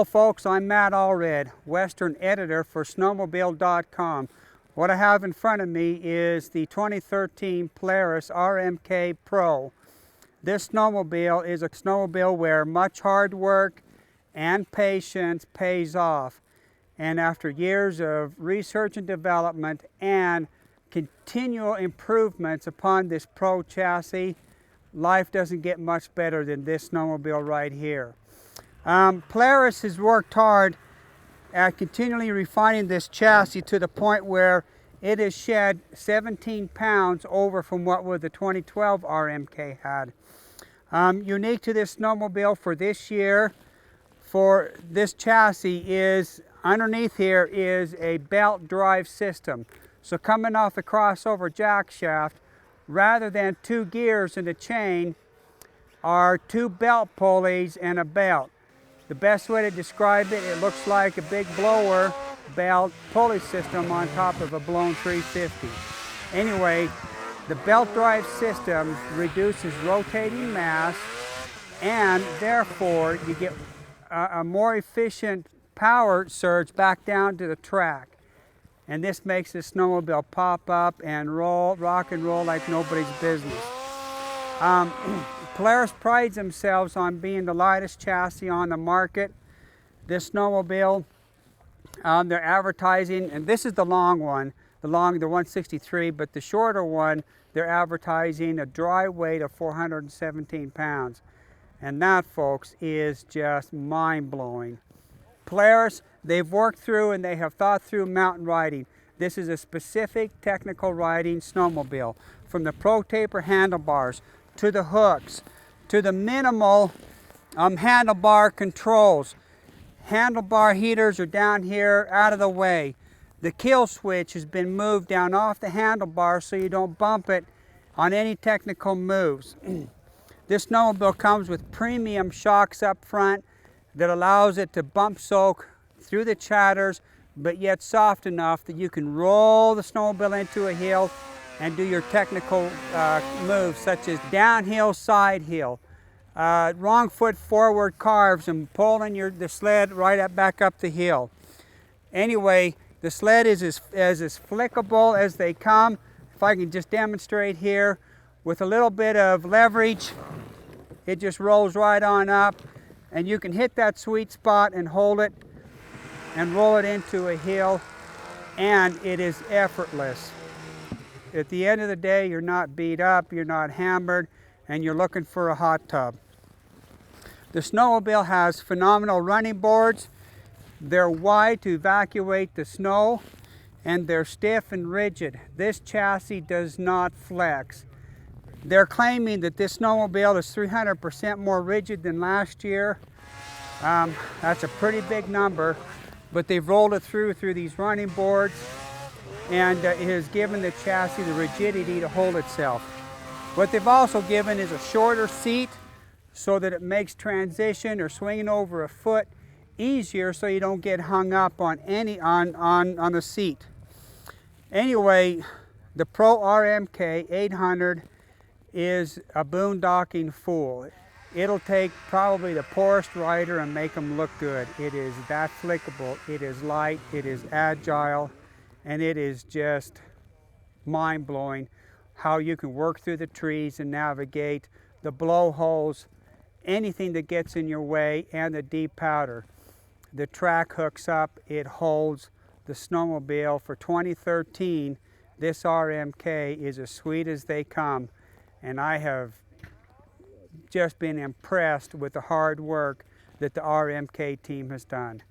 Hello folks, I'm Matt Allred, Western editor for Snowmobile.com. What I have in front of me is the 2013 Polaris RMK Pro. This snowmobile is a snowmobile where much hard work and patience pays off. And after years of research and development and continual improvements upon this Pro chassis, life doesn't get much better than this snowmobile right here. Polaris has worked hard at continually refining this chassis to the point where it has shed 17 pounds over from what the 2012 RMK had. Unique to this snowmobile for this year, for this chassis, is underneath here is a belt drive system. So coming off the crossover jack shaft, rather than two gears and a chain, are two belt pulleys and a belt. The best way to describe it, it looks like a big blower belt pulley system on top of a blown 350. Anyway, the belt drive system reduces rotating mass, and therefore you get a more efficient power surge back down to the track. And this makes the snowmobile pop up and roll, rock and roll like nobody's business. Polaris prides themselves on being the lightest chassis on the market. This snowmobile, they're advertising, and this is the long one, the 163, but the shorter one, they're advertising a dry weight of 417 pounds. And that, folks, is just mind-blowing. Polaris, they've worked through and they have thought through mountain riding. This is a specific technical riding snowmobile. From the Pro Taper handlebars, to the hooks, to the minimal handlebar controls. Handlebar heaters are down here out of the way. The kill switch has been moved down off the handlebar so you don't bump it on any technical moves. This snowmobile comes with premium shocks up front that allows it to bump soak through the chatters, but yet soft enough that you can roll the snowmobile into a hill and do your technical moves such as downhill, side hill, wrong foot forward carves and pulling the sled right back up the hill. Anyway, the sled is as flickable as they come. If I can just demonstrate here, with a little bit of leverage, it just rolls right on up, and you can hit that sweet spot and hold it and roll it into a hill, and it is effortless. At the end of the day, you're not beat up, you're not hammered, and you're looking for a hot tub. The snowmobile has phenomenal running boards. They're wide to evacuate the snow, and they're stiff and rigid. This chassis does not flex. They're claiming that this snowmobile is 300% more rigid than last year. That's a pretty big number, but they've rolled it through these running boards, and it has given the chassis the rigidity to hold itself. What they've also given is a shorter seat so that it makes transition or swinging over a foot easier, so you don't get hung up on the seat. Anyway, the Pro-RMK 800 is a boondocking fool. It'll take probably the poorest rider and make them look good. It is that flickable, it is light, it is agile, and it is just mind-blowing how you can work through the trees and navigate the blowholes, anything that gets in your way, and the deep powder. The track hooks up, it holds. The snowmobile for 2013, this RMK is as sweet as they come, and I have just been impressed with the hard work that the RMK team has done.